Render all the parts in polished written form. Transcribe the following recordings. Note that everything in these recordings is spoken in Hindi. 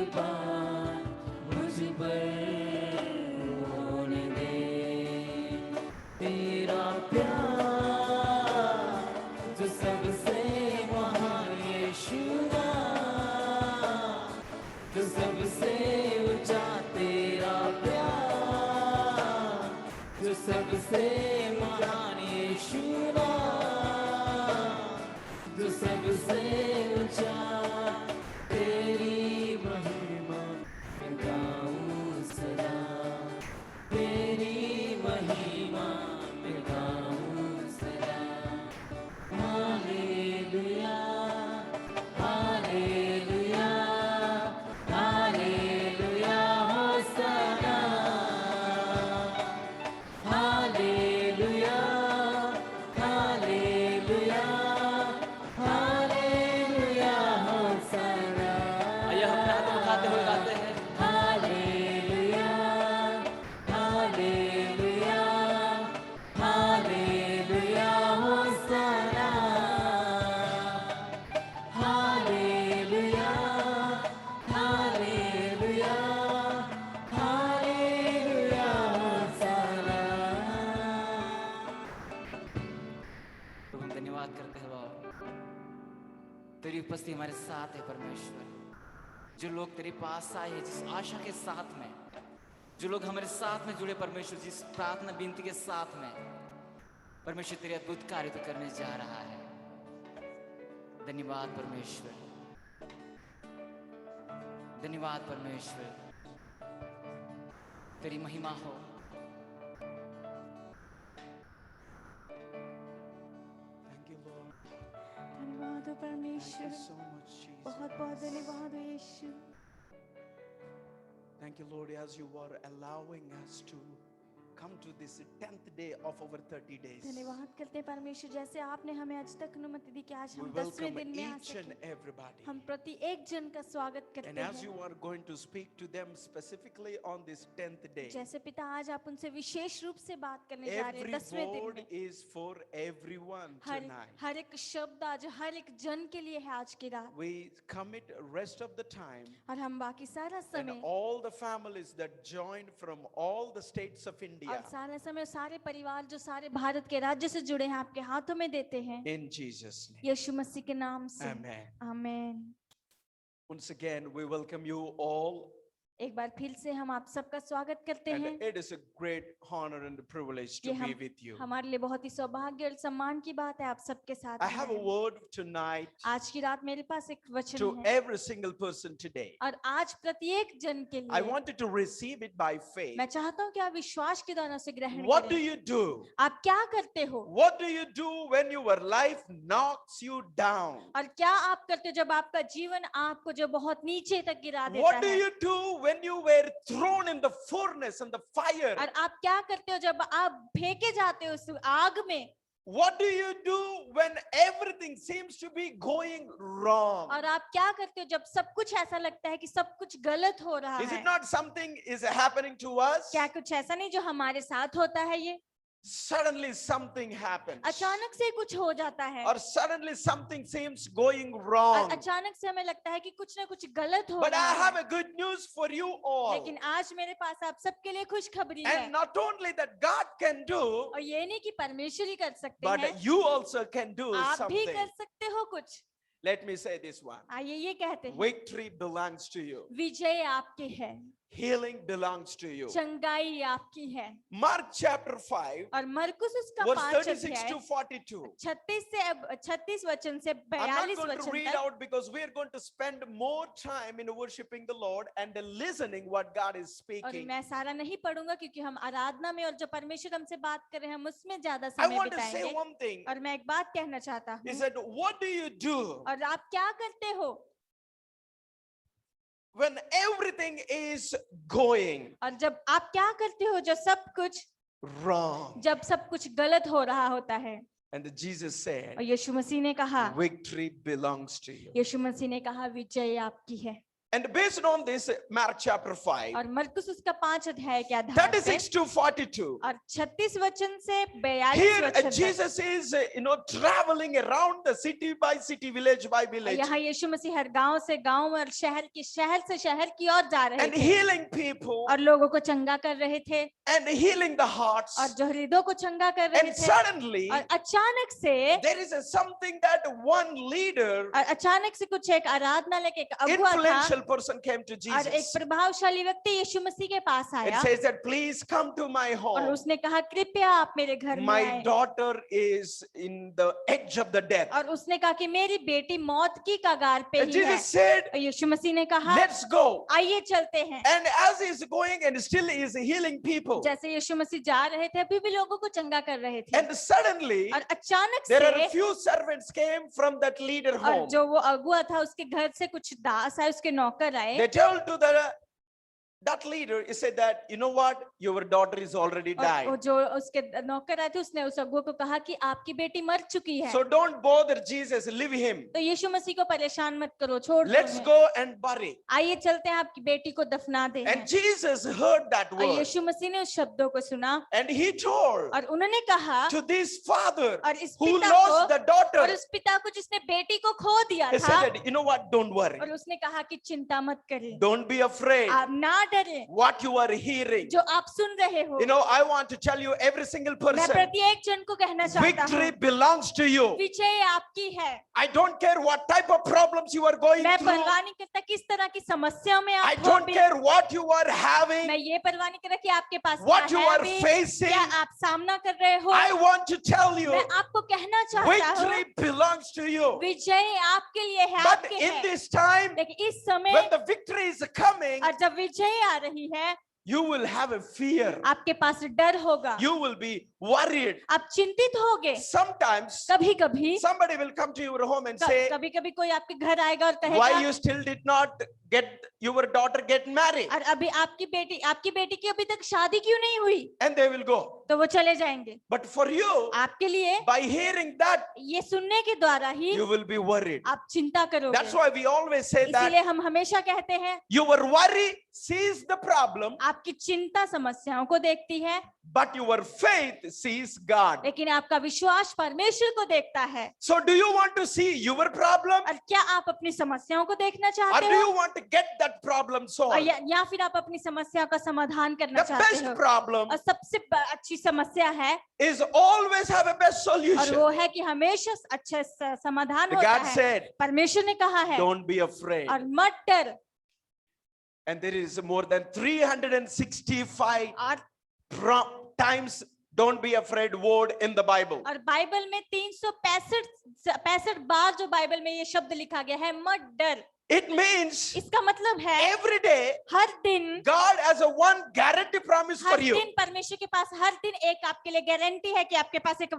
कृपा मुझ पर होने दे। तेरा प्यार जो सबसे महान यीशुआ, जो सबसे ऊंचा तेरा प्यार, जो सबसे महान यीशुआ, जो सबसे ऊंचा। तेरी महिमा मैं गाऊं सदा, तेरी महिमा मैं गाऊं सदा। Hallelujah hallelujah hallelujah होसना। Hallelujah hallelujah hallelujah होसना। आइए हम अपने हाथ उठाते हुए गाते हैं। Hallelujah hallelujah hallelujah होसना। Hallelujah hallelujah hallelujah होसना। तो हम धन्यवाद करते हैं बाबा, तेरी उपस्थिति हमारे साथ है परमेश्वर। जो लोग तेरे पास आए हैं जिस आशा के साथ में, जो लोग हमारे साथ में जुड़े परमेश्वर, जिस प्रार्थना विनती के साथ में, परमेश्वर तेरे अद्भुत कार्य तो करने जा रहा है। धन्यवाद परमेश्वर, धन्यवाद परमेश्वर, तेरी महिमा हो। Thank you, Lord. धन्यवाद हो Thank परमेश्वर, you so much, Jesus. बहुत बहुत धन्यवाद हो यीशु। Thank you, Lord, as you are allowing us to come to this 10th day of our 30 days. धन्यवाद करते हैं परमेश्वर, जैसे आपने हमें आज तक अनुमति दी कि आज We हम 10वें welcome दिन में आ each and सकें। everybody. हम प्रति एक जन का स्वागत And करते as you हैं। are going to speak to them specifically on this 10th day, जैसे पिता आज आप उनसे विशेष रूप से बात करने जा रहे हैं every 10वें दिन word में। is for everyone tonight. हर एक शब्द आज हर एक जन के लिए है आज की रात। We commit rest of the time और हम बाकी सारा and समय all the families that joined from all the states of India और सारा समय सारे परिवार जो सारे भारत के राज्य से जुड़े हैं आपके हाथों में देते हैं, in Jesus' name. यीशु मसीह के नाम से। Amen. आमीन। Once again, we welcome you all. एक बार फिर से हम आप सबका स्वागत करते And हैं। it is a great honor and privilege to ये be with you. हमारे लिए बहुत ही सौभाग्य और सम्मान की बात है आप सबके साथ I में have a रहें। word tonight आज की रात मेरे पास एक वचन to है every single person today. और आज प्रत्येक जन के I लिए want you to receive it by faith. मैं चाहता हूँ कि आप विश्वास के द्वारा उसे ग्रहण What do करें। you do? आप क्या करते हो What do you do when your life knocks you down? और क्या आप करते हो जब आपका जीवन आपको जो बहुत नीचे तक गिरा देता What do है? you do when you were thrown in the furnace and the fire? और आप क्या करते हो जब आप फेंके जाते हो उस आग में? What do you do when everything seems to be going wrong? और आप क्या करते हो जब सब कुछ ऐसा लगता है कि सब कुछ गलत हो रहा Is है? it not something is happening to us? क्या कुछ ऐसा नहीं जो हमारे साथ होता है? ये Suddenly something happens. अचानक से कुछ हो जाता है Or suddenly something seems going और wrong. अचानक से हमें लगता है कि कुछ ना कुछ गलत हो But रहा I have है। a good news for you all. लेकिन आज मेरे पास आप सबके लिए खुशखबरी है And not only that God can do, और ये नहीं कि परमेश्वर ही कर सकते but हैं, you also can do आप भी something. कर सकते हो कुछ। Let me say this one. आइए ये कहते हैं, Victory belongs to you. विजय आपकी है, Healing belongs to you. चंगाई आपकी है। Mark chapter 5, और मरकुस उसका verse 5 36 अध्याय to 42. 36 वचन से I'm not 42 going to वचन read तक। out because we are going to spend more time in worshiping the Lord and listening what God is और speaking. मैं सारा नहीं पढ़ूंगा क्योंकि हम आराधना में और जो परमेश्वर हमसे बात कर रहे हैं हम उसमें ज्यादा I समय want to say बिताएंगे। one thing. और मैं एक बात कहना चाहता He हूँ, said, what do you do और आप क्या करते हो when everything is going और जब आप क्या करते हो जो सब कुछ wrong? जब सब कुछ गलत हो रहा होता है? And Jesus said, और यीशु मसीह ने कहा, victory belongs to you. यीशु मसीह ने कहा विजय आपकी है। And based on this, Mark chapter 5, और मरकुस उसका 5 अध्याय के आधार 36 पे to 42. और 36 वचन से 42 Here वचन तक Jesus is, traveling around the city by city, village by village, यहाँ यीशु मसीह हर गांव से गांव और शहर से शहर की ओर जा रहे and थे healing people और लोगों को चंगा कर रहे थे and healing the hearts. और जो हृदयों को चंगा कर रहे And थे suddenly, और अचानक से there is something that one leader, और अचानक से कुछ एक आराधनालय के एक अगुआ था influential person came to और एक Jesus प्रभावशाली व्यक्ति यीशु मसीह के पास and आया says that, please come to my और home. उसने कहा कृपया आप मेरे घर में My आए daughter is in the edge of the death. और उसने कहा कि मेरी बेटी मौत की कगार पे And ही है Jesus said, और यीशु मसीह ने कहा let's go. आइए चलते हैं And as he's going and still is healing people, जैसे यीशु मसीह जा रहे थे अभी भी लोगों को चंगा कर रहे थे and suddenly और अचानक there are a से few servants came from that leader और home. जो वो अगुआ था उसके घर से कुछ दास आए उसके नौकर आए They told to that leader, he said that, you know what, your daughter is already और died. वो जो उसके नौकर आए थे उसने उस अगुआ को कहा कि आपकी बेटी मर चुकी है So don't bother Jesus, leave him. तो यीशु मसीह को परेशान मत करो छोड़ दो Let's उन्हें। go and bury. आइए चलते हैं आपकी बेटी को दफना दें And Jesus heard that और word यीशु मसीह ने उस शब्दों को सुना and he told और उन्होंने कहा to this father और इस who पिता lost को the daughter, और उस पिता को जिसने बेटी को खो दिया he था said that, you know what, don't worry. और उसने कहा कि चिंता मत करें Don't be afraid. आप ना डरें What you are hearing. जो आप सुन रहे हो You know, I want to tell you, every single मैं person, प्रत्येक जन को कहना चाहता victory हूँ belongs to you. विजय आपकी है I don't care what type of problems you are going मैं through. परवाह नहीं करता किस तरह की समस्याओं में I आप हो don't भी। care what you are having, मैं ये परवाह नहीं कर रहा कि आपके पास what क्या you है are अभी, facing. क्या आप सामना कर रहे हो I want to tell you, मैं आपको कहना चाहता हूँ victory belongs to you. विजय आपके लिए है But आपके in है this time, लेकिन इस समय when the victory is coming, और जब विजय आ रही है you will have a fear. आपके पास डर होगा You will be worried. आप चिंतित होगे Sometimes कभी कभी somebody will come to your home and say, कभी कभी कोई आपके घर आएगा और why कहेगा you still did not get your daughter get married? और अभी आपकी बेटी की अभी तक शादी क्यों नहीं हुई And they will go. तो वो चले जाएंगे But for you, आपके लिए by hearing that, ये सुनने के द्वारा ही you will be worried. आप चिंता करोगे That's why we always say इसीलिए that हम हमेशा कहते हैं your worry sees the problem, आपकी चिंता समस्याओं को देखती है but your faith sees God. लेकिन आपका विश्वास परमेश्वर को देखता है So do you want to see your problem, और क्या आप अपनी समस्याओं को देखना or चाहते do हो you want to get that problem और solved? या फिर आप अपनी समस्या का समाधान करना The चाहते best हो problem और सबसे अच्छी समस्या है is always have a best और solution. वो है कि हमेशा अच्छा समाधान होता God है said, परमेश्वर ने कहा है don't be afraid. और मत डर And there is more than 365 और times don't be afraid word in the Bible. और बाइबल में 365 बार जो बाइबल में ये शब्द लिखा गया है मत डर It means इसका मतलब है every day हर दिन God has a one guarantee promise for her you. दिन परमेश्वर के पास हर दिन एक आपके लिए गारंटी है कि आपके पास एक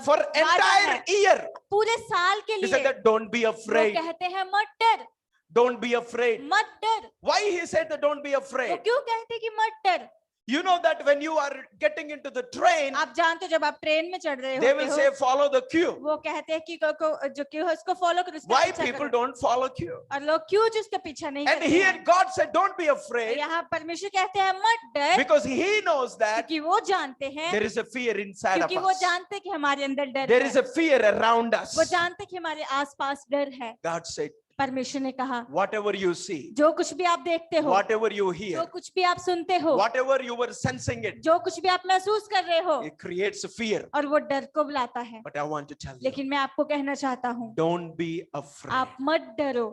For वादा entire है year. पूरे साल के He लिए said that don't be वो afraid. कहते हैं मत डर Don't be afraid. मत डर Why he said that don't be वो afraid? क्यों कहते हैं कि मत डर You know that when you are getting into the train, आप जानते हो जब आप ट्रेन में चढ़ रहे they होते will हो say follow the queue. वो कहते हैं कि जो क्यों है उसको फॉलो करो उसका Why पीछा people करो don't follow queue? और लोग क्यों जिसका पीछा नहीं And करते here हैं God said don't be afraid यहाँ परमेश्वर कहते हैं मत डर because he knows that क्योंकि वो जानते हैं there is a fear inside of क्योंकि वो us. जानते हैं कि हमारे अंदर डर There है is a fear around us. वो जानते हैं कि हमारे आसपास डर है God said, परमेश्वर ने कहा whatever you see, जो कुछ भी आप देखते हो whatever you जो hear, कुछ भी आप सुनते हो whatever you were sensing it, जो कुछ भी आप महसूस कर रहे हो it creates a fear. और वो डर को बुलाता है But I want to tell you, लेकिन मैं आपको कहना चाहता हूँ don't be afraid. आप मत डरो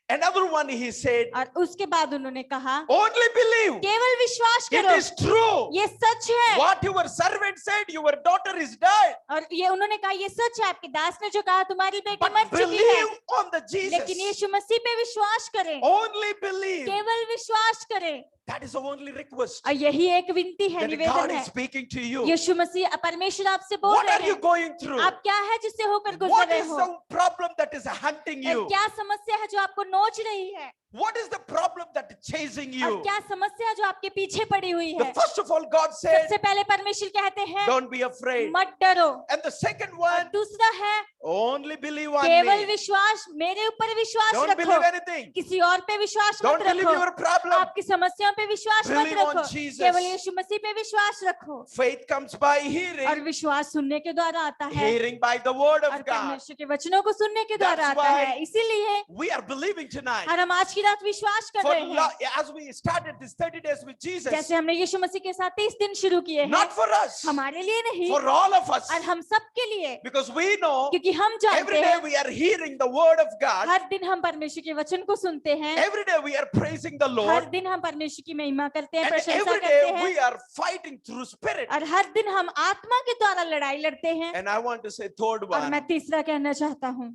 Another one he said, और उसके बाद उन्होंने कहा only believe. केवल विश्वास It करो is true. ये सच है What your servant said, your daughter is dead. और ये उन्होंने कहा ये सच है आपके दास ने जो कहा तुम्हारी बेटी But मर चुकी है believe on the लेकिन Jesus. यीशु मसीह पे विश्वास करें Only believe. केवल विश्वास करें That is the only request और यही एक विनती है that निवेदन God है is speaking to you. यीशु मसीह परमेश्वर आपसे बोल What रहे are you हैं going through? आप क्या है जिससे होकर गुजर What रहे is हो the problem that is hunting you? क्या समस्या है जो आपको नोच रही है? What is the problem that is chasing और you? क्या समस्या जो आपके पीछे पड़ी हुई The है? first of all, God said, सबसे पहले परमेश्वर कहते हैं don't be afraid. मत डरो। And the second और one, दूसरा है only believe on केवल me. विश्वास, मेरे ऊपर विश्वास Don't रखो, believe anything. किसी और पे विश्वास मत Don't believe रखो, your problem. आपकी समस्याओं पे विश्वास मत Believe on रखो, Jesus. केवल यीशु मसीह पे विश्वास रखो। Faith comes by और hearing, विश्वास सुनने के द्वारा आता है, hearing by the word और of God. परमेश्वर के वचनों को सुनने के द्वारा That's आता है। why इसीलिए We are believing tonight. और हम आज की रात विश्वास कर रहे हैं, As we started this 30 days with Jesus, जैसे हमने यीशु मसीह के साथ 30 दिन शुरू किए हैं, not for us, हमारे लिए नहीं, for all of us. और हम सब के लिए, Because we know क्योंकि हम every जानते day हैं we are hearing the word of God. हर दिन हम परमेश्वर के वचन को सुनते हैं, Every day we are praising the her Lord. दिन हम परमेश्वर की महिमा करते हैं, And प्रशंसा every करते day हैं, we are fighting through spirit. और हर दिन हम आत्मा के द्वारा लड़ाई लड़ते हैं। And I want to say third और one. मैं तीसरा कहना चाहता हूँ,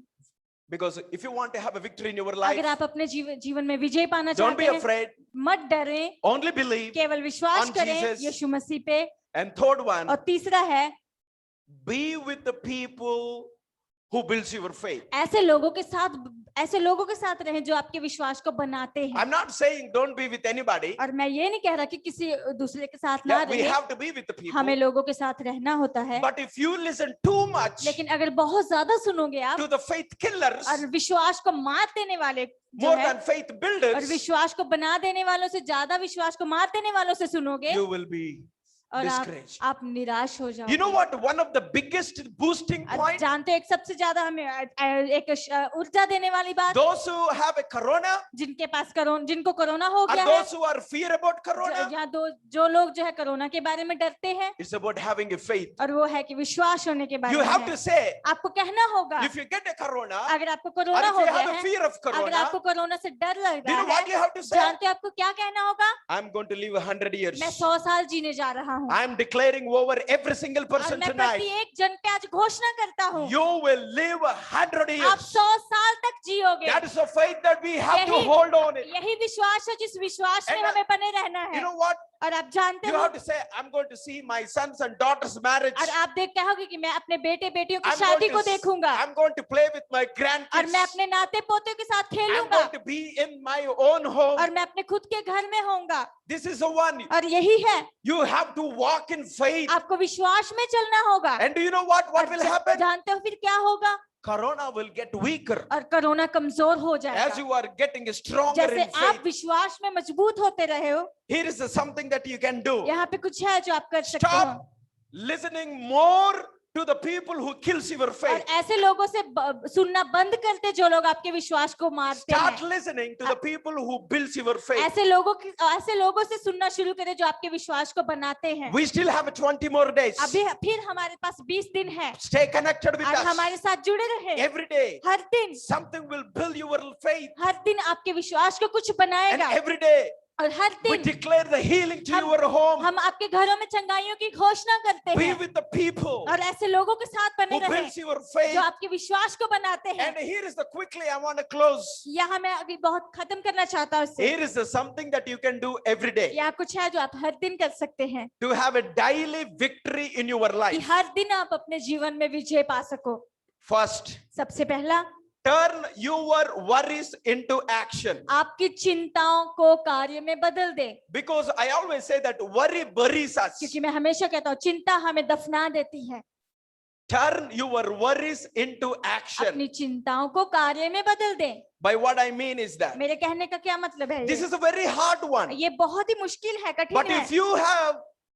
Because if you want to have a victory in your अगर life, आप अपने जीवन में विजय पाना don't be चाहते हैं, afraid. मत डरें, Only believe. केवल विश्वास on करें Jesus. यीशु मसीह पे। And third one, और तीसरा है be with the people who builds your faith. ऐसे लोगों के साथ रहें जो आपके विश्वास को बनाते हैं। I'm not saying don't be with anybody. और मैं ये नहीं कह रहा कि किसी दूसरे के साथ ना Yeah, we रहें, have to be with the people. हमें लोगों के साथ रहना होता है, But if you listen too much लेकिन अगर बहुत ज्यादा सुनोगे आप to the faith killers और विश्वास को मार देने वाले जो more है, than faith और builders, विश्वास को बना देने वालों से ज्यादा विश्वास को मार देने वालों से सुनोगे, you will be और discouraged. आप निराश हो जाओगे। You know what? One of the biggest boosting आप point, जानते हो एक सबसे ज्यादा हमें एक ऊर्जा देने वाली बात, those who have a corona जिनके पास जिनको कोरोना हो गया and है, those who are fear about corona, या जो लोग जो है कोरोना के बारे में डरते हैं, it's about having a faith. और वो है कि विश्वास होने के बारे You में have है। to say, आपको कहना होगा, if you get a corona अगर आपको or कोरोना if हो you गया have a है, fear of अगर corona, आपको कोरोना से डर लग do you know रहा what है, you have to say? जानते हो आपको क्या कहना होगा? I'm going to live 100 years. मैं 100 साल जीने जा रहा हूँ, I'm declaring over every single और person मैं tonight. प्रत्येक जन पे आज घोषणा करता हूँ, You will live 100 आप years. 100 साल तक जियोगे। That is a faith that we have to यही- hold on it. यही विश्वास है जिस विश्वास में And, हमें बने रहना You है। know what? और आप जानते You हो, have to say, I'm going to see my sons and daughters' marriage. और आप कहोगे कि मैं अपने बेटे बेटियों की I'm शादी going को to, देखूंगा, I'm going to play with my और grandkids. मैं अपने नाते पोते के साथ I'm खेलूंगा, going to be in my own home. और मैं अपने खुद के घर में होऊंगा। This is the one. और यही है, You have to walk in faith. आपको विश्वास में चलना होगा। And do you know what? What will happen? जानते हो फिर क्या होगा? Corona will get weaker और कोरोना कमजोर हो as जाएगा। you are getting stronger जैसे in आप faith. विश्वास में मजबूत होते रहे हो, Here is something that you can do. यहाँ पे कुछ है जो आप कर सकते हो। Stop listening more to the people who kills your और faith. ऐसे लोगों से सुनना बंद करते जो लोग आपके विश्वास को मारते Start हैं। listening to the people who builds your faith. ऐसे लोगों से सुनना शुरू करें जो आपके विश्वास को बनाते हैं। We still have 20 more days. अभी फिर हमारे पास 20 दिन है, Stay connected with और us. हमारे साथ जुड़े रहे। Every day, हर दिन something will build your faith. हर दिन आपके विश्वास को कुछ And बनाएगा, every day, और हर we दिन declare the healing to हम- your home. हम आपके घरों में चंगाइयों की घोषणा करते Be हैं, with the people और ऐसे लोगों के साथ बने who रहे builds your faith. जो आपके विश्वास को बनाते हैं। And here is the quickly I want to close. यहाँ मैं अभी बहुत खत्म करना चाहता हूँ इससे। Here is the something that you can do every day यहाँ कुछ है जो आप हर दिन कर सकते हैं, to have a daily victory in your कि life. हर दिन आप अपने जीवन में विजय पा सको। First, सबसे पहला, turn your worries into action. आपकी चिंताओं को कार्य में बदल दे, Because I always say that worry buries us. क्योंकि मैं हमेशा कहता हूँ चिंता हमें दफना देती है। Turn your worries into action. अपनी चिंताओं को कार्य में बदल दे। By what I mean is that मेरे कहने का क्या मतलब है? this is a very hard one. ये बहुत ही मुश्किल है, But कठिन है, if you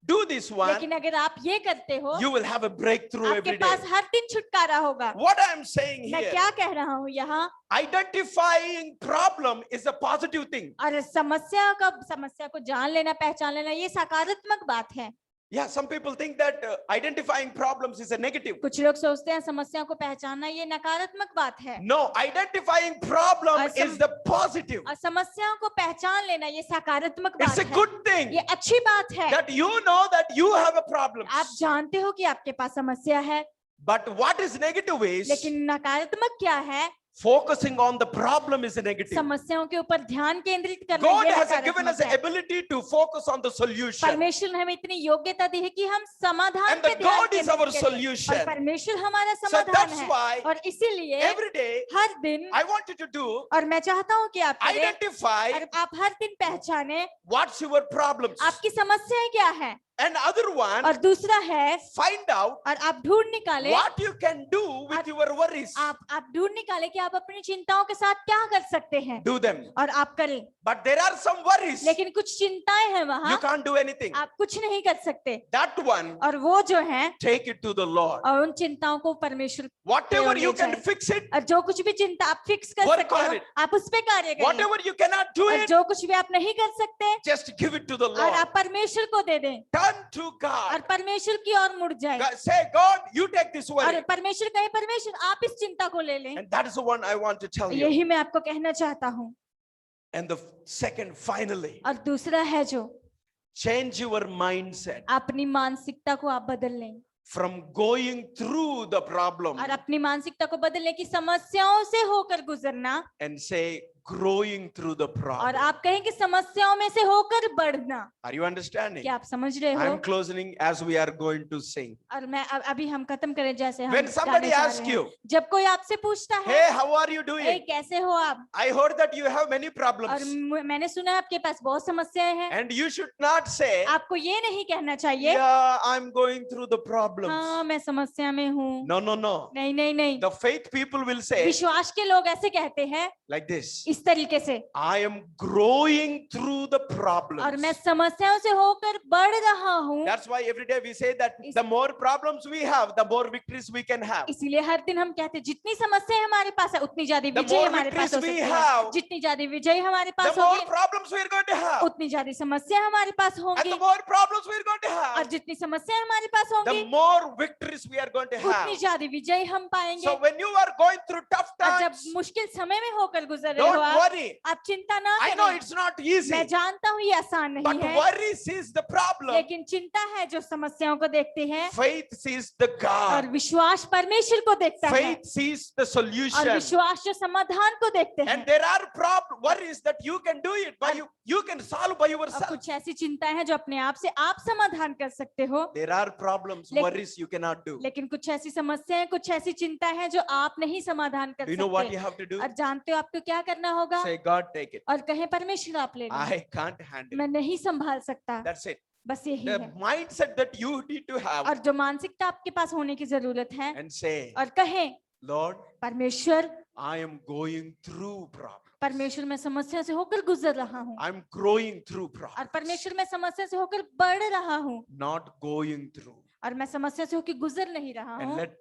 do this one, लेकिन अगर आप ये करते हो, you will have a breakthrough आपके every day. पास हर दिन छुटकारा होगा। What I am saying मैं here, क्या कह रहा हूँ यहाँ, identifying problem is a positive thing. और समस्या को जान लेना, पहचान लेना, ये सकारात्मक बात है। Yeah, some people think that identifying problems is a negative. कुछ लोग सोचते हैं समस्या को पहचानना ये नकारात्मक बात है, No, identifying problem और is the positive. और समस्याओं को पहचान लेना ये सकारात्मक It's बात a है, good thing ये अच्छी बात है। that you know that you have a problem. आप जानते हो कि आपके पास समस्या है, But what is negative is लेकिन नकारात्मक क्या है? Focusing on the problem is a negative. समस्याओं के ऊपर ध्यान केंद्रित करना God ये has given us नकारात्मक the है। ability to focus on the solution. परमेश्वर ने हमें इतनी योग्यता दी है कि हम समाधान And पे the ध्यान God is our केंद्रित करें। solution. और परमेश्वर हमारा So समाधान that's है। why और इसीलिए every day हर दिन I want you to do, और मैं चाहता हूँ कि आप करें identify और आप हर दिन पहचाने what's your problems. आपकी समस्याएं क्या है। And other one, और दूसरा है find out और आप ढूंढ निकाले what you can do with your worries. आप ढूंढ निकाले कि आप अपनी चिंताओं के साथ क्या कर सकते हैं Do them. और आप करें। But there are some worries. लेकिन कुछ चिंताएं हैं You वहाँ can't do anything. आप कुछ नहीं कर सकते। That one, और वो जो है take it to the Lord. और उन चिंताओं को परमेश्वर Whatever you ले can जाए। fix it, और जो कुछ भी चिंता आप फिक्स कर Work सकते on हो it. आप उस पे कार्य करें। whatever you cannot do और it, जो कुछ भी आप नहीं कर सकते just give it to the और Lord. आप परमेश्वर को दे दें Turn to God. और परमेश्वर की ओर मुड़ जाए। Say, God, you take this और worry. परमेश्वर कहे परमेश्वर आप इस चिंता को ले लें। And that is the one I want to tell you. यही मैं आपको कहना चाहता हूँ। And the second, finally, और दूसरा है जो change your mindset अपनी मानसिकता को आप बदल लें from going through the problem और अपनी मानसिकता को बदल लें कि समस्याओं से होकर गुजरना and say, growing through the और problem. आप कहें कि समस्याओं में से होकर बढ़ना। Are you understanding? क्या आप समझ रहे हो? I'm closing as we are going to sing. और मैं अभी हम खत्म करें जैसे हम When somebody गाने जा asks रहे हैं। you, जब कोई आपसे पूछता है hey, how are you A doing? कैसे हो आप, I heard that you have many और problems. मैंने सुना है आपके पास बहुत समस्याएं हैं, And you should not say, आपको ये नहीं कहना चाहिए yeah, I'm going through the problems. हाँ मैं समस्या में हूँ। No, no, no. नहीं नहीं नहीं, The faith people will say विश्वास के लोग ऐसे कहते हैं like this, इस तरीके से, I am growing through the और problems. मैं समस्याओं से होकर बढ़ रहा हूँ। That's why every day we say that the more problems we have, the more victories we can have. इसीलिए हर दिन हम कहते हैं जितनी समस्याएं हमारे पास है उतनी ज्यादा The विजय more हमारे पास हो victories we सकती है, have, जितनी ज्यादा विजय हमारे The पास more होगी problems we are going to have. उतनी ज्यादा समस्या हमारे पास And होंगी, the more problems we are going to और have, जितनी समस्या हमारे पास होंगी the more victories we are going to उतनी have. ज्यादा विजय हम पाएंगे। So when you are going through tough और जब times, मुश्किल समय में होकर गुजर रहे हो don't worry. आप चिंता ना I know करें। it's not easy, मैं जानता हूँ ये आसान but नहीं है, worry sees the problem. लेकिन चिंता है जो समस्याओं को देखती है Faith sees the और God. विश्वास परमेश्वर को देखता है, Faith sees the और solution. विश्वास जो समाधान को देखते हैं। And there are worries that you can do it by you can solve by और yourself. कुछ ऐसी चिंताएं हैं जो अपने आप से आप समाधान कर सकते हो, There are problems, लेकिन- worries you cannot do. लेकिन कुछ ऐसी समस्याएं कुछ ऐसी चिंताएं हैं जो आप नहीं समाधान कर Do you know what you सकते। have to do? और जानते हो आपको क्या करना होगा? Say, God, take it. और कहें परमेश्वर आप ले लो, I can't handle मैं it. नहीं संभाल सकता। That's it. बस यही The है। mindset that you need to have और जो मानसिकता आपके पास होने की जरूरत है, and say, और कहें Lord, परमेश्वर I am going through problems. परमेश्वर मैं समस्या से होकर गुजर रहा हूँ, I'm growing through और problems, परमेश्वर मैं समस्या से होकर बढ़ रहा हूँ, not going through. और मैं समस्या से होकर गुजर नहीं रहा And हूँ। let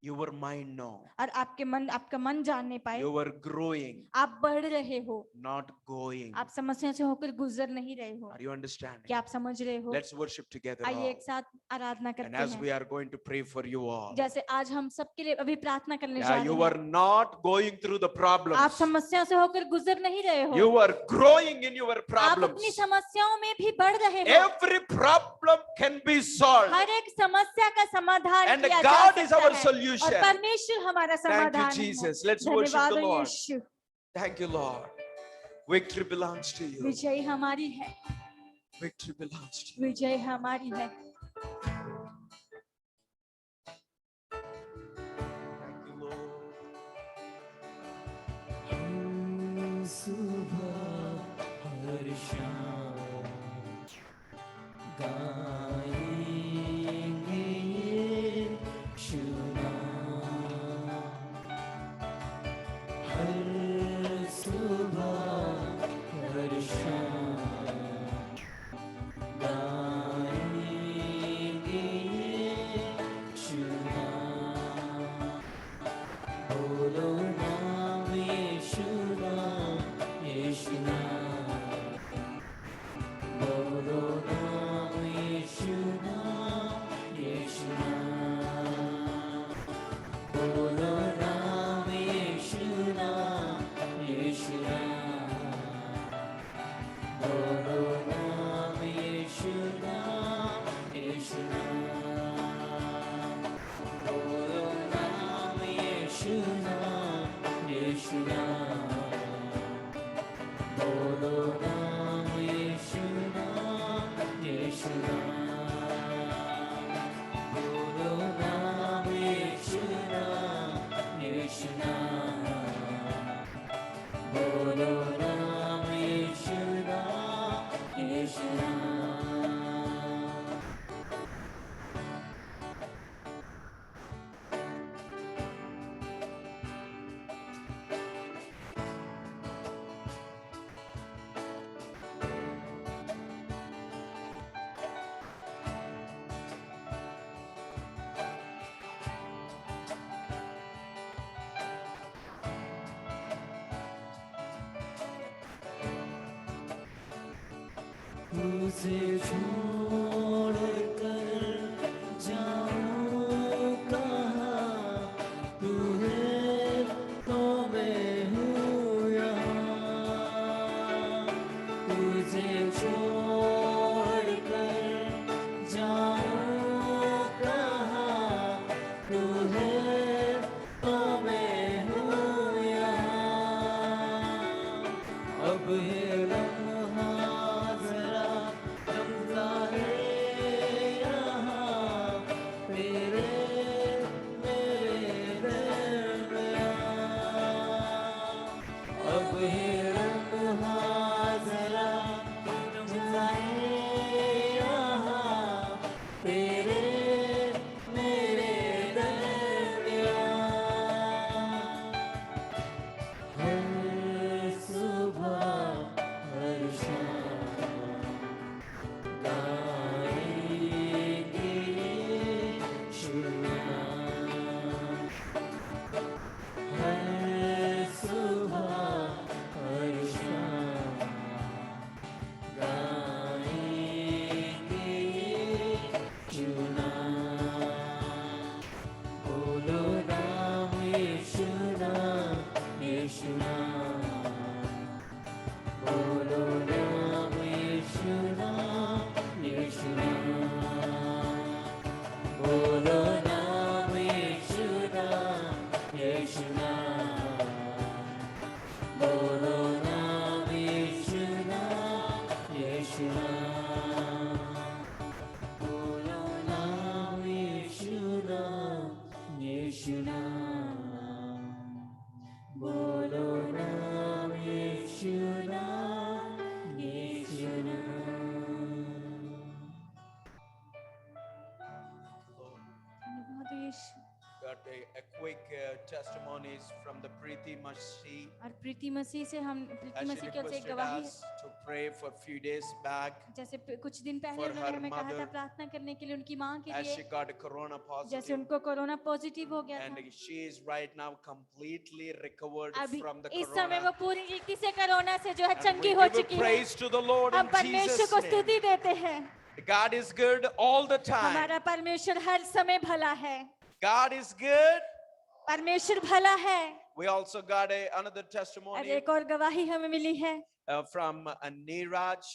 your mind know और आपका मन जानने पाए you are growing, आप बढ़ रहे हो, not going. आप समस्या से होकर गुजर नहीं रहे हो। Are you understanding? क्या आप समझ रहे हो? Let's worship together. आइए all. एक साथ आराधना And करते as हैं। we are going to pray for you all, जैसे आज हम सबके लिए अभी प्रार्थना करने जा yeah, रहे you हैं। are not going through the आप problems. समस्याओं से होकर गुजर नहीं रहे हो, You are growing in your आप problems. अपनी समस्याओं में भी बढ़ रहे हो। Every problem can be solved. हर एक समस्या का समाधान And किया जा God is सकता our है, solution. और परमेश्वर हमारा Thank you, समाधान है। Jesus. Let's worship धन्यवाद the हो Lord. Yeshu. Thank you, Lord. Victory belongs to you. विजय हमारी है, Victory belongs to you. विजय हमारी है। Thank you, Lord. हर शाम गाएंगे यीशु नाम, हर सुबह हर शाम गाएंगे यीशु नाम। बोलो नाम यीशु नाम, यीशु नाम। बोलो नाम यीशु नाम, यीशु नाम। बोलो नाम यीशु नाम, यीशु नाम। बोलो नाम यीशु नाम, यीशु नाम। बोलो नाम यीशु नाम, बोलो नाम यीशु नाम, यीशु नाम, बोलो नाम यीशु नाम, यीशु नाम, बोलो नाम यीशु नाम, यीशु नाम। तुझे छोड़ कर जाऊं कहाँ, तू है तो मैं हूँ यहाँ। तुझे छोड़ कर जाऊं कहाँ, तू है तो मैं हूँ यहाँ। अब है लम्हा जरा लम्हा है यहाँ, तेरे मेरे दरमियाँ। अब है लम्हा जरा लम्हा है यहाँ, तेरे मेरे दरमियाँ। हर सुबह हर शाम गाएंगे शुनाम। हर सुबह हर शाम गाएंगे शुनाम। बोलो नाम यीशु नाम, यीशु नाम, बोलो नाम यीशु नाम, यीशु नाम, बोलो नाम यीशु नाम, यीशु नाम, बोलो नाम यीशु नाम, यीशु नाम, बोलो नाम यीशु नाम, यीशु नाम, बोलो नाम यीशु नाम, यीशु नाम। धन्यवाद यीशु। Got a quick testimonies from the Preeti Masi. और प्रीति मसीह से हम प्रीति As she मसीह की ओर से एक requested गवाही, us to pray for a few days back जैसे कुछ दिन पहले for उन्होंने her हमें कहा था mother, प्रार्थना करने के लिए उनकी माँ के as she लिए, got a corona जैसे positive, उनको कोरोना पॉजिटिव हो गया and था। she is right now completely recovered अभी from the इस समय वो corona. पूरी रीति से कोरोना से जो है And चंगी we हो give a चुकी है। praise to the Lord हम in परमेश्वर Jesus' को name. स्तुति देते हैं। God is good all the time. हमारा परमेश्वर हर समय भला है। God is good. परमेश्वर भला है। We also got another और testimony एक और गवाही हमें मिली है from Neeraj.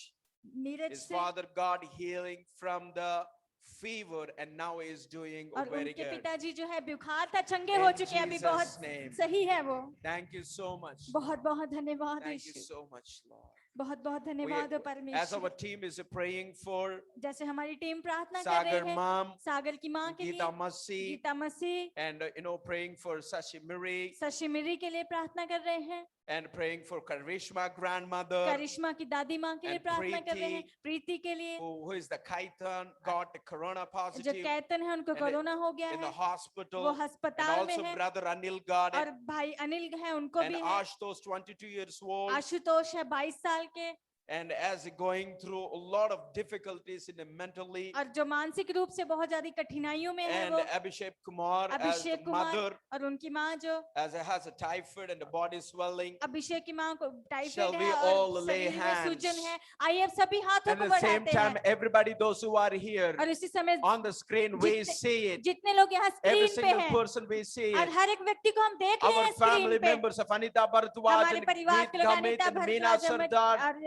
नीरज His से, father got healing from the fever and now he is doing और very उनके good. पिताजी जो है बुखार था चंगे हो In चुके हैं, अभी Jesus' बहुत name. सही है वो। Thank you so much. बहुत बहुत धन्यवाद Thank you Yeshu, so much, Lord. बहुत बहुत We, धन्यवाद as परमेश्वर। our team is praying for जैसे हमारी टीम प्रार्थना कर Sagar रही है mom, सागर की माँ के Geeta लिए, Masi, Gita Masih, and praying for Sashi Miri, सशिमिरी के लिए प्रार्थना कर रहे हैं, and praying for Karishma grandmother, करिश्मा की दादी माँ के लिए and प्रार्थना कर रहे हैं, Preeti, प्रीति के लिए, who is the Kaitan, got the corona जो positive कैतन है उनको and कोरोना हो गया in the है, hospital, वो and अस्पताल में also है, brother Anil got और it, भाई अनिल है उनको and भी है, Ashtosh 22 years old, आशुतोष है 22 साल के, and as going through a lot of difficulties in the mentally, और जो मानसिक रूप से बहुत ज्यादा कठिनाइयों में है and वो Abhishek Kumar as the Abhishek Kumar, mother, और उनकी माँ जो as has a typhoid and the body swelling. अभिषेक की माँ को Shall टाइफाइड we है all और lay शरीर में सूजन hands? है, आइए अब सभी हाथों And को at the same बढ़ाते time, हैं, everybody, those who are here और उसी समय on the screen, we जितने- see it. जितने लोग यहाँ Every स्क्रीन पे single हैं person, we see और it. हर एक व्यक्ति को हम देख रहे Our हैं स्क्रीन family पे, members of Anita Bharadwaj हमारे and परिवार Geet के लोग Gamit Anita and Meena Bhardwaj Sardar और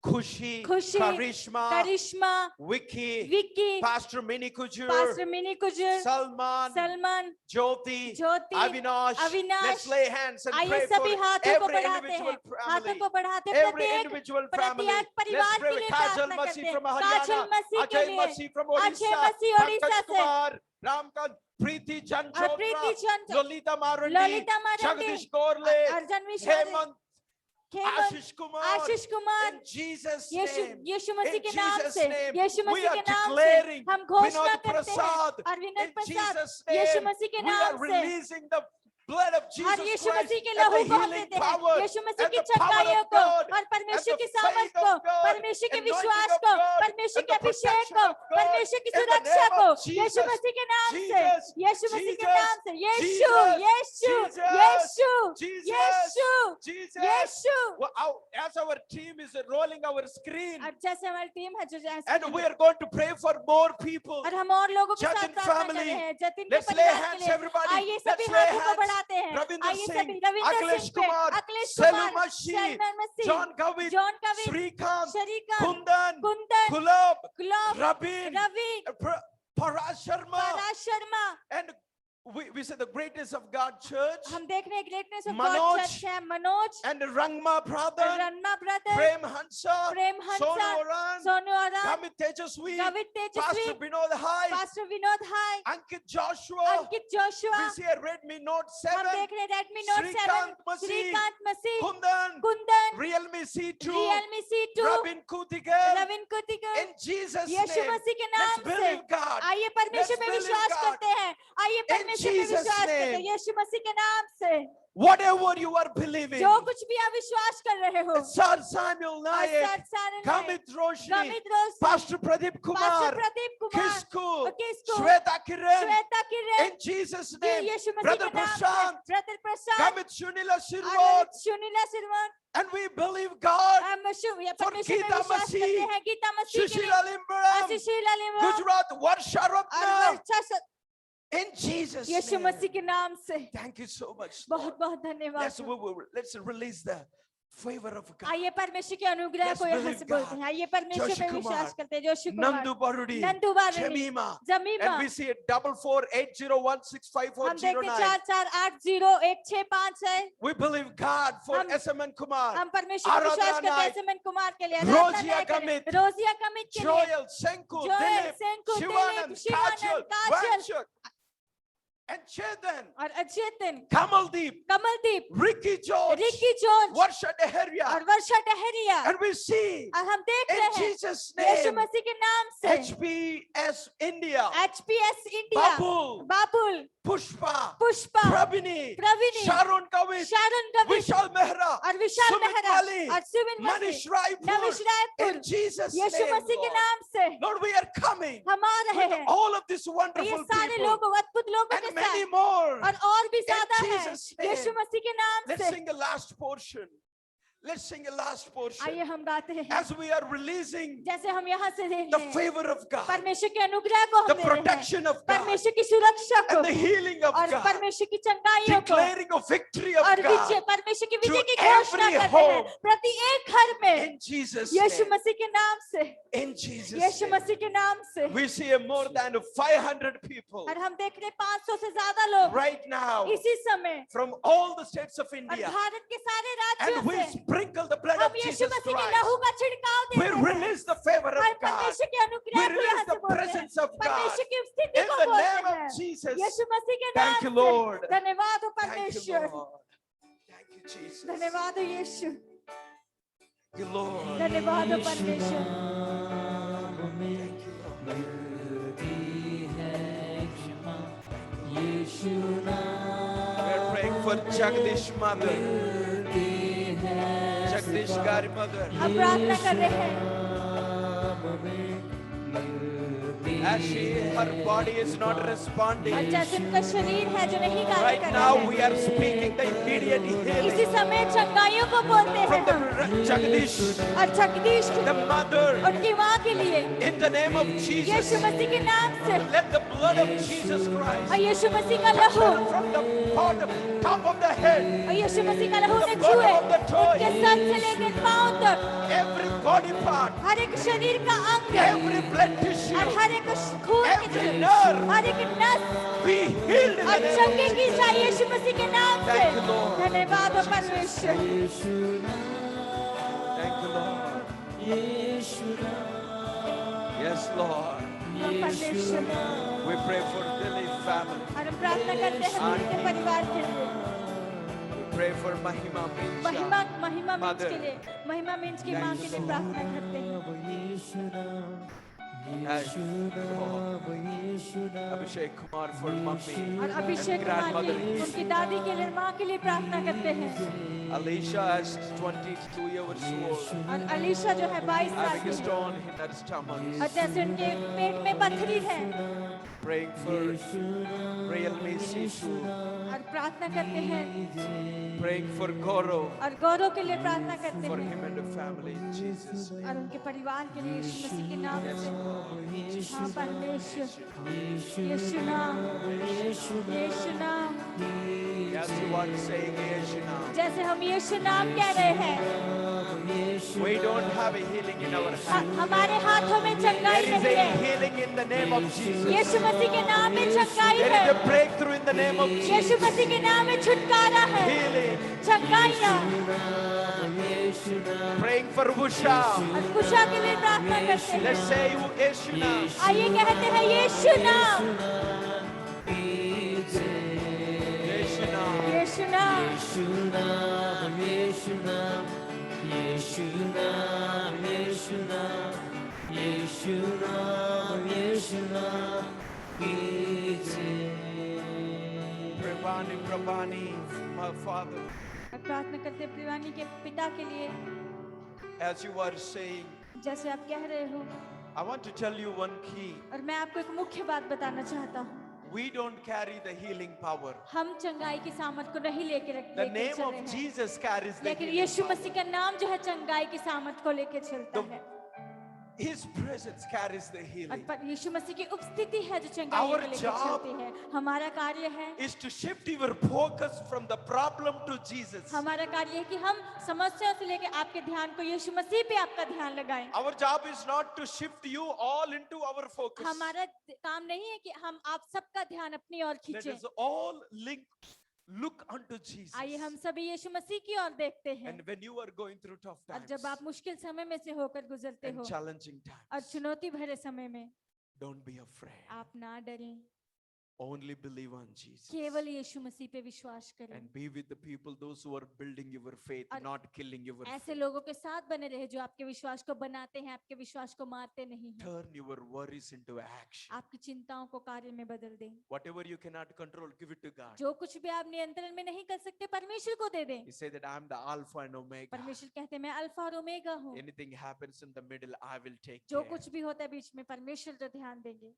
Khushi, Khushi, Karishma, Karishma, Vicky, Vicky, Pastor Mini Kujur, pastor Mini Kujur, Salman, Salman, Jyoti, Jyoti, Avinash. Avinash. Let's lay hands and आइए pray for सभी हाथों को every बढ़ाते individual हैं, हाथों family. को बढ़ाते Every प्रत्येक individual family. प्रत्येक Let's परिवार pray के with लिए Kajal प्रार्थना Masi करते हैं। from काजल Haryana, मसीह के Ajay लिए, Masi from Ajay Odisha, Masih Pankaj Orissa से, Kumar, Ramkant, Preeti Chan और प्रीति Chopra, चंद, Lolita Marandi, Lalita Marandi, Jagdish Gorle, अर्जनवी शादी, Hemant, Kheman, Ashish Kumar. Ashish Kumar, In Jesus' Yeshu name. Yeshu Masih In के नाम Jesus' से, name, Yeshu we Masih are के नाम से declaring हम घोषणा Vinod करते हैं, Prasad. और Vinod In Prasad Jesus' Yeshu name, Masih के we are नाम से, releasing the blood of और Jesus यीशु Christ मसीह के and लहू the को हम healing देते हैं, power यीशु मसीह and की the power चंगाइयों of को, God और and परमेश्वर की the सामर्थ faith को, of God, परमेश्वर के anointing विश्वास of को, God परमेश्वर and के the अभिषेक protection को, of God परमेश्वर की in the सुरक्षा name को, of यीशु Jesus. मसीह के नाम से, Jesus, यीशु मसीह के Jesus, नाम से, यीशु Jesus, Yeshu Jesus, Yeshu Jesus, Yeshu Jesus. Yeshu. Well, as our team is rolling our screen, अब जैसे हमारी टीम है जो and we are going to pray for more people. और हम और लोगों के साथ Jatin प्रार्थना कर family. रहे हैं, जतिन के Let's lay परिवार के hands, लिए। everybody. आइए Let's सभी lay हाथों को hands. बढ़ाते हैं, Ravinder आइए Singh, सभी रविंद्र Akhilesh सिंह पे, Kumar, Akhilesh Selu Kumar, Mashi, Salman Masih, John Gavit, John Kavit, Srikanth, Srikanth, Kundan, Kundan, Kulab, Gulab, Rabin, Ravi, Parag Sharma, Parag Sharma, and we say the greatness of God Church, हम देख रहे हैं greatness of Manoj, God church है, Manoj, and Rangma brother, Ranna brother, Prem Hansa, Prem Sonu Hansa, Oran, Sonu Aran, Gamit Tejaswi, Gavit Pastor Tejaswi, Vinod Hai, pastor Vinod Hai, Ankit Joshua, Ankit Joshua, we see a Redmi Note हम 7, देख रहे हैं Redmi note 7, Srikanth Masi, Srikanth Masih, Kundan, Kundan, Realme C2, Realme C2, Robin Kutigal, Ravin Kutikar, in Jesus' Yeshu name. Masih के Let's नाम से, believe God. आइए परमेश्वर Let's में believe विश्वास God. करते हैं, आइए परमेश्वर में Jesus' विश्वास करते हैं, name. यीशु मसीह के नाम से, Whatever you are believing, जो कुछ भी आप विश्वास कर रहे हो, Sir Samuel और Nayak, सर सारे Gamit Roshni, Gamit Roshan, Pastor Pradeep pastor Kumar, Pradeep Kumar, Kisku, Kisku, Shweta Kiran, Shweta Kiran, in Jesus' ये name, यीशु मसीह Brother के नाम से, Prashant, brother Prashant, Gamit Shunila Shirwat, Anand Sunila Sirwan, and we believe God हम परमेश्वर for में Geeta विश्वास करते Masi, हैं, गीता मसीह के लिए, Sushila Limbaram, आशीष लालिम, Gujarat Varsha और Ratna, Varsha in Jesus' Yeshu name. Masih के नाम से, Thank you so much, Lord. बहुत बहुत धन्यवाद। Let's release the favor of God. आइए परमेश्वर के अनुग्रह Let's को यहाँ believe से बोलते हैं, आइए परमेश्वर Joshi पे Kumar, विश्वास करते हैं, Joshi Kumar, Nandu Barudi, Nandu बारणी, Jemima, जमीमा, and we see it 4480165409. हम देखते 44801655 है, We believe God for हम- SMN Kumar, हम परमेश्वर पे विश्वास Aradhana करते हैं Naik, एसएमएन कुमार के लिए, Rozia आराधना नायक Kamit, के लिए, रोजिया कमित के लिए, Joel, Senku, Joel, Dilip, Senku, Shivanand, Dilip, Shivanand, Kajal, Kajal, Vanshuk, and Chetan, और Achetan, Kamaldeep, Kamaldeep, Ricky George, Ricky George, Varsha और Deheria, Varsha Tahariya, and we see और हम देख in रहे हैं Jesus' यीशु name मसीह के नाम से HPS India, HPS India, Babul, बाबुल, Pushpa, Pushpa, Prabhini, प्रवीणी, Sharon Kavit, शारन कवि, Vishal Mehra, और विशाल Sumit मेहरा, Mali, और Suvin Manish Masih, Raipur, Navish Raipur, in Jesus' Yeshu name, Masih के Lord. नाम से Lord, we are coming हम आ रहे with हैं, all of these ये wonderful सारे people लोग अद्भुत लोगों के and many साथ, more. और भी ज्यादा है, Jesus' name. यीशु मसीह के नाम Let's से, sing a last portion. Let's sing a last आइए portion हम गाते हैं, as we are releasing जैसे हम यहाँ से दे the रहे हैं, favor of God, परमेश्वर के अनुग्रह को the हम दे रहे हैं, protection of God, परमेश्वर की सुरक्षा को, and the healing of और God, परमेश्वर की चंगाइयों को, declaring a victory of और विजय, God परमेश्वर की to विजय की घोषणा every करते हैं, home प्रति एक घर में, in Jesus' Yeshu name. Masih के नाम से, In Jesus' Yeshu name. Masih के नाम से, We see more than 500 people और हम देख रहे 500 से ज्यादा लोग right now इसी समय, from all the states of और India, भारत के सारे and राज्यों we से sprinkle the blood हम of यीशु Jesus मसीह के Christ. लहू का छिड़काव We देते हैं, release the favor और of God परमेश्वर के We अनुग्रह को release यहाँ the से बोलते हैं, presence of God परमेश्वर की स्थिति in को the बोलते name of हैं, Jesus. यीशु मसीह के Thank नाम you, से, Lord. धन्यवाद हो Thank you, परमेश्वर, Lord. Thank you, Jesus. धन्यवाद हो यीशु, Thank you, Lord. धन्यवाद हो परमेश्वर, Thank you, Lord. We are praying for Jagdish mother. Jagdish Gari mother. हम प्रार्थना कर रहे हैं, As her body is not और responding. जैसे उनका शरीर है जो नहीं कार्य Right कर now रहा we है, are speaking the immediate इसी healing समय चंगाइयों को बोलते हैं from the हम, Jagdish, और जगदीश the mother, उनकी माँ के लिए in the name of Yeshu Jesus. मसीह के नाम से, Let the blood of Jesus Christ. और यीशु मसीह का Touch लहू her from the bottom, top of the head, और यीशु मसीह का लहू The ने bottom छुए of the toes. उनके सर से लेकर पांव तक every body part, हर एक शरीर का अंग every blood और tissue, हर एक खून के every थ्रू, nerve हर एक नस be healed in the और name of चंगे की Jesus. जाए यीशु मसीह के नाम से। Thank you, Lord. धन्यवाद हो परमेश्वर। Thank you, Lord. Yes, Lord. हम परमेश्वर We pray for Dilly family. और हम प्रार्थना करते हैं उनके परिवार के लिए। We pray for Mahima महिमा Minsha. महिमा मिंच Mother. के लिए, महिमा मिंच की मां के लिए प्रार्थना करते हैं। As Abhishek Kumar for mummy. और अभिषेक मां Grandmother. की उनकी दादी के लिए, मां के लिए प्रार्थना करते हैं। Alicia is 22 years old. और अलीशा जो है 22 साल Having की a है stone in her stomach. और जैसे उनके पेट में पत्थरी है Praying for real Sisu. और प्रार्थना करते हैं Praying for Goro. और गौरव के लिए प्रार्थना करते For हैं him and the family in Jesus' name. और उनके परिवार के लिए यीशु मसीह के नाम Yes, से। Lord. हाँ परमेश्वर, यीशु नाम, यीशु नाम, Yes, you are saying yes now. जैसे हम यीशु नाम कह रहे हैं, We don't have a healing in our hand. हमारे हाथों में चंगाई There is नहीं a है। healing in the name of Jesus. यीशु मसीह के नाम में चंगाई There है। is a breakthrough in the name of Yeshu Jesus. मसीह के नाम में छुटकारा है, Healing. चंगाइयाँ। Praying for Usha. और कुशा के लिए प्रार्थना करते हैं। Let's say you yes now. आइए कहते हैं यीशु नाम, Yes now. यीशु नाम, Prabhani, my father, और प्रार्थना करते हैं प्रिवानी के पिता के लिए। as you are saying, जैसे आप कह रहे हो, I want to tell you one key. और मैं आपको एक मुख्य बात बताना चाहता हूँ, We don't carry the healing power. हम चंगाई की सामर्थ को नहीं लेके The लेके name चल of रहे हैं, Jesus carries the लेकिन healing यीशु power. मसीह का नाम जो है चंगाई की सामर्थ को लेके चलता The- है। His presence carries the और healing. पर यीशु मसीह की उपस्थिति है जो चंगाई Our को लेके job चलती है। हमारा कार्य है, Is to shift your focus from the problem to Jesus. हमारा कार्य है कि हम समस्याओं से लेके आपके ध्यान को यीशु मसीह पे आपका ध्यान लगाएं। Our job is not to shift you all into our focus. हमारा काम नहीं है कि हम आप सबका ध्यान अपनी ओर Let खींचें। us all look unto Jesus. आइए हम सभी यीशु मसीह की ओर देखते हैं। And when you are going through tough और times जब आप मुश्किल समय में से होकर गुजरते हो and challenging और times, चुनौती भरे समय में, don't be afraid. आप ना डरें, Only believe on Jesus. केवल यीशु मसीह पे विश्वास करें। And be with the people, those who are building your faith, और not killing your ऐसे faith. लोगों के साथ बने रहे जो आपके विश्वास को बनाते हैं, आपके विश्वास को मारते नहीं हैं। Turn your worries into action. आपकी चिंताओं को कार्य में बदल दें। Whatever you cannot control, give it to God. जो कुछ भी आप नियंत्रण में नहीं कर सकते, परमेश्वर को दे दें। He said that I am the Alpha and Omega. परमेश्वर कहते हैं मैं अल्फा और ओमेगा हूँ। Anything happens in the middle, I will take जो care. कुछ भी होता है बीच में, परमेश्वर जो ध्यान देंगे।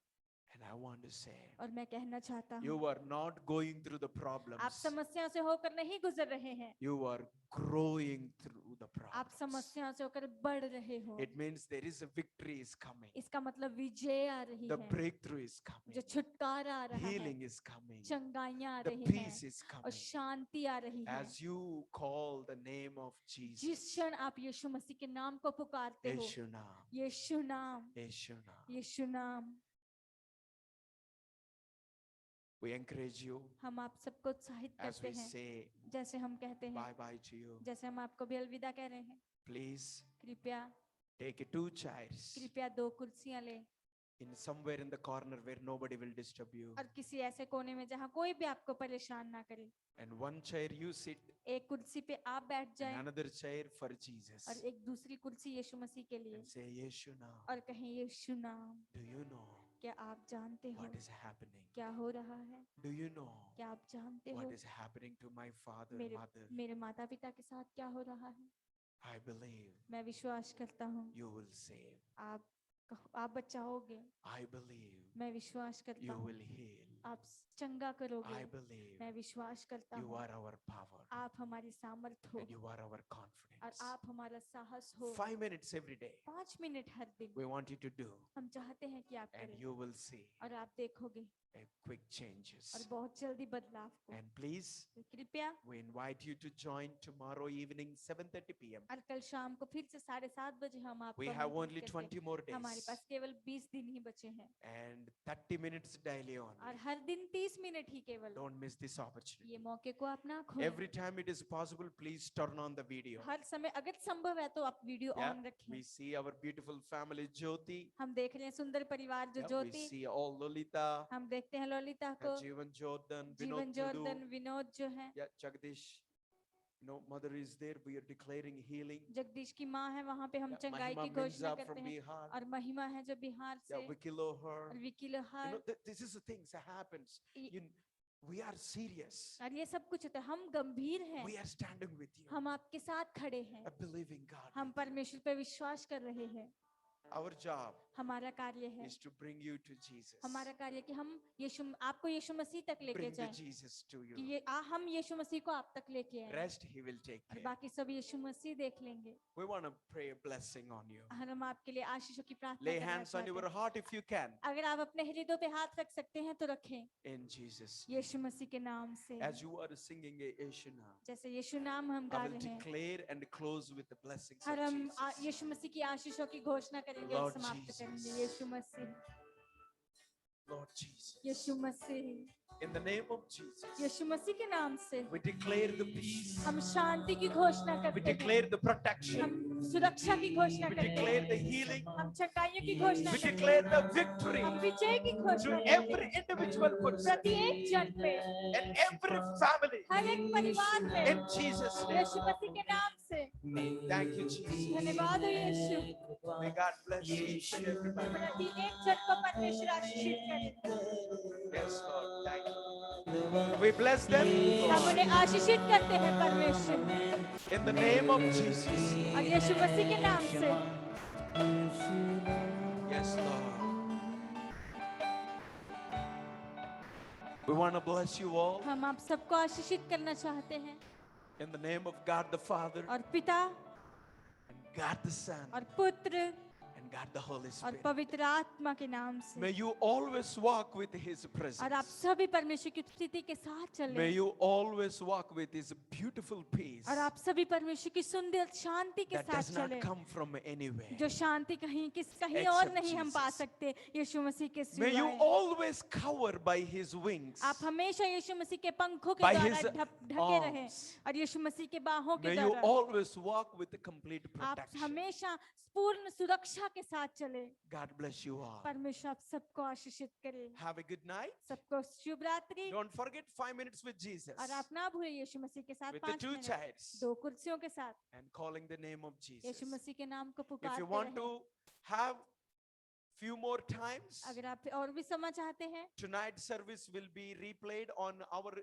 And I want to say, और मैं कहना चाहता हूँ, you are not going through the आप problems. समस्याओं से होकर नहीं गुजर रहे हैं, You are growing through the आप problems. समस्याओं से होकर बढ़ रहे हो। It means there is a victory is coming. इसका मतलब विजय आ रही The है, breakthrough is जो coming. छुटकारा आ रहा है, Healing is coming. चंगाइयाँ uh The रही हैं peace is और coming. शांति आ रही है। As you call the name of जिस Jesus. क्षण आप यीशु मसीह के नाम को पुकारते हो, Yeshu naam. यीशु नाम, Yeshu naam. यीशु नाम, We encourage you हम आप सबको उत्साहित as करते we हैं। say जैसे हम कहते हैं, bye bye to you. जैसे हम आपको भी अलविदा कह रहे हैं, Please कृपया take 2 chairs कृपया 2 कुर्सियां लें in somewhere in the corner where nobody will disturb you. और किसी ऐसे कोने में जहां कोई भी आपको परेशान ना करे। And one chair you sit, एक कुर्सी पे आप बैठ and जाएं another chair for Jesus. और एक दूसरी कुर्सी यीशु मसीह के लिए, And say, Yeshu naam. और कहें यीशु नाम। Do you know क्या आप जानते हो what is happening? क्या हो रहा है? Do you know क्या आप जानते हो what is happening to my father, मेरे mother? मेरे माता पिता के साथ क्या हो रहा है? I believe मैं विश्वास करता हूँ you will save. आप बचाओगे। I believe मैं विश्वास करता you हूँ will heal. आप चंगा करोगे। I believe मैं विश्वास करता you हूँ are our power आप हमारी सामर्थ हो and you are our और confidence. आप हमारा साहस हो। 5 minutes every day 5 मिनट हर दिन we want you to do, हम चाहते हैं कि आप and करें you will see और आप देखोगे quick और changes. बहुत जल्दी बदलाव को। And please, तो कृपया we invite you to join tomorrow evening 7:30 p.m. और कल शाम को फिर से 7:30 बजे हम आपको We have आमंत्रित only करते 20 more हैं। हमारे days पास केवल 20 दिन ही बचे हैं and 30 minutes daily और only. हर दिन 30 मिनट ही केवल। Don't miss this ये opportunity. मौके को आप ना खोएं। Every time it is possible, please turn on the video. हर समय अगर संभव है तो आप वीडियो Yeah, ऑन रखें। we see our beautiful family Jyoti. हम देख रहे हैं सुंदर परिवार जो Yeah, we Jyoti, see all Lolita, हम देखते हैं ललिता को, Jeevan Jordan, जीवन Vinod जोर्दन, Tudu. विनोद जो है, Yeah, Jagdish. No, mother is there. We are declaring healing. Jagdish की माँ है, वहाँ पे हम Yeah, चंगाई Mahima की घोषणा Minza करते from हैं। Bihar. और महिमा है जो बिहार से, Yeah, Vicky Lohar. और विकी You लोहार। know, this is the things that happens. ये- We are serious. और ये सब कुछ होता है, हम गंभीर हैं, We are standing with you. हम आपके साथ खड़े हैं, A believing God. हम परमेश्वर पे विश्वास कर रहे हैं। Our job हमारा कार्य है, is to bring you to Jesus. हमारा कार्य कि हम आपको यीशु मसीह तक लेके Bring the जाएं, Jesus to कि you. हम यीशु मसीह को आप तक लेके आए, Rest He will take और care. बाकी सब यीशु मसीह देख लेंगे। We want to pray a blessing on you. और हम आपके लिए आशीषों की प्रार्थना Lay करना hands on चाहते your हैं। heart if you can. अगर आप अपने हृदय पे हाथ रख सकते हैं तो रखें, In Jesus' name. यीशु मसीह के नाम से। As you are singing a Yeshua, जैसे यीशु नाम हम गा I will रहे हैं, declare and close with the blessings और of हम Jesus. यीशु मसीह की आशीषों की घोषणा करेंगे और Lord समाप्त Jesus. करेंगे। यीशु मसीह, Lord Jesus. Yeshu Masih, In the name of Jesus, यीशु मसीह के नाम से we declare the peace. हम शांति की घोषणा We करते हैं, declare the protection. हम सुरक्षा की घोषणा We करते declare हैं, the healing. हम चंगाइयों की घोषणा We करते declare हैं, the victory हम विजय की to घोषणा करते every हैं individual person प्रत्येक जन पे, and every family. हर एक परिवार में, In Jesus' name. यीशु मसीह के नाम से। Thank you, Jesus. धन्यवाद हो यीशु। May God bless each and everybody. प्रत्येक जन को परमेश्वर आशीषित करे। Yes, Lord. Thank you. We bless them हम उन्हें आशीषित करते हैं परमेश्वर, in the name of Jesus. और यीशु मसीह के नाम से। Yes, Lord. We want to bless you all हम आप सबको आशीषित करना चाहते हैं, in the name of God the Father और पिता and God the Son और पुत्र and God the Holy और Spirit. पवित्र आत्मा के नाम से। May you always walk with His और आप presence. सभी परमेश्वर की उपस्थिति के साथ May चलें, you always walk with His beautiful peace और आप सभी परमेश्वर की सुंदर शांति के that साथ does not चलें, come from anywhere. जो शांति कहीं और Except नहीं हम पा Jesus. सकते यीशु मसीह के May you सिवाय। always cover by His wings. आप हमेशा यीशु मसीह के पंखों के By द्वारा his ढके रहें, arms. और यीशु मसीह के बाहों के May you द्वारा always walk with the complete आप protection. हमेशा पूर्ण सुरक्षा के साथ चले। God bless you all. परमेश्वर आप सबको आशीषित करे, Have a good night. सबको शुभ रात्रि। Don't forget 5 minutes with Jesus. और आप ना भूलें यीशु मसीह के साथ With the 5 two minute chairs 2 कुर्सियों के साथ and calling the name of Jesus. यीशु मसीह के नाम को If you पुकारते want रहें। to have few more times, अगर आप और भी समय चाहते हैं, tonight's service will be replayed on our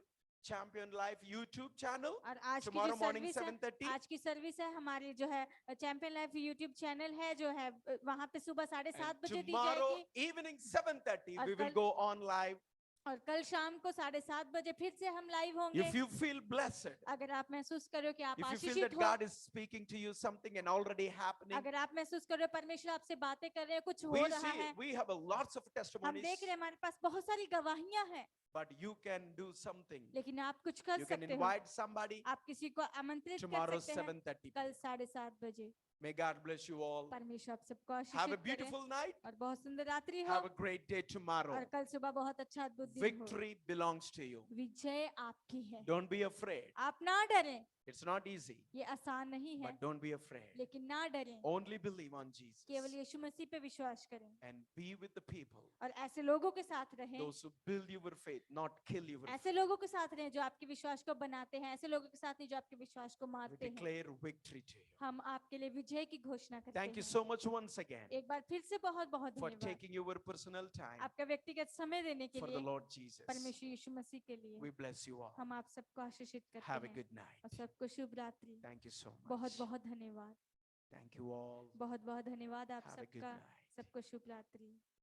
Champion Life YouTube channel और आज की tomorrow जो morning सर्विस है, 7:30. आज की सर्विस है हमारी जो है चैंपियन लाइफ यूट्यूब चैनल है जो है वहाँ पे सुबह 7:30 And बजे दी tomorrow जाएगी, evening 7:30 और we will कल- go on live. और कल शाम को 7:30 बजे फिर से हम लाइव होंगे। If you feel blessed, अगर आप महसूस करो कि आप if you feel आशीषित that हो, God is speaking to you something and already happening, अगर आप महसूस कर रहे हो परमेश्वर आपसे बातें कर रहे हैं, कुछ हो we रहा see है, we have a lots of हम testimonies, देख रहे हैं हमारे पास बहुत सारी गवाहियां हैं, but you can do something. लेकिन आप कुछ कर You can सकते हो, invite somebody आप किसी को आमंत्रित tomorrow कर सकते हैं 7:30. कल 7:30 बजे। May God bless you all. परमेश्वर आप सबको Have a आशीषित करे beautiful night. और बहुत सुंदर रात्रि हो, Have a great day tomorrow. और कल सुबह बहुत अच्छा अद्भुत दिन हो। Victory belongs to you. विजय आपकी है, Don't be afraid. आप ना डरें, It's not easy, ये आसान नहीं है, but don't be afraid. लेकिन ना डरें, Only believe on Jesus केवल यीशु मसीह पे विश्वास करें and be with the people. और ऐसे लोगों के साथ रहें, Those who build your faith, not kill your faith. ऐसे लोगों के साथ रहें जो आपके विश्वास को बनाते हैं, ऐसे लोगों के साथ नहीं जो आपके विश्वास को We मारते हैं। declare victory to you. हम आपके लिए विजय की घोषणा करते Thank you हैं। so much once again एक बार फिर से बहुत बहुत for धन्यवाद taking your personal time आपका व्यक्तिगत समय देने के for the लिए, Lord Jesus. परमेश्वर यीशु मसीह के लिए। We bless you all. हम आप सबको आशीषित करते Have a हैं good night. और सबको शुभ रात्रि। Thank you so बहुत much. बहुत धन्यवाद, Thank you all. बहुत बहुत धन्यवाद आप Have a good सबका, night. सबको शुभ रात्रि।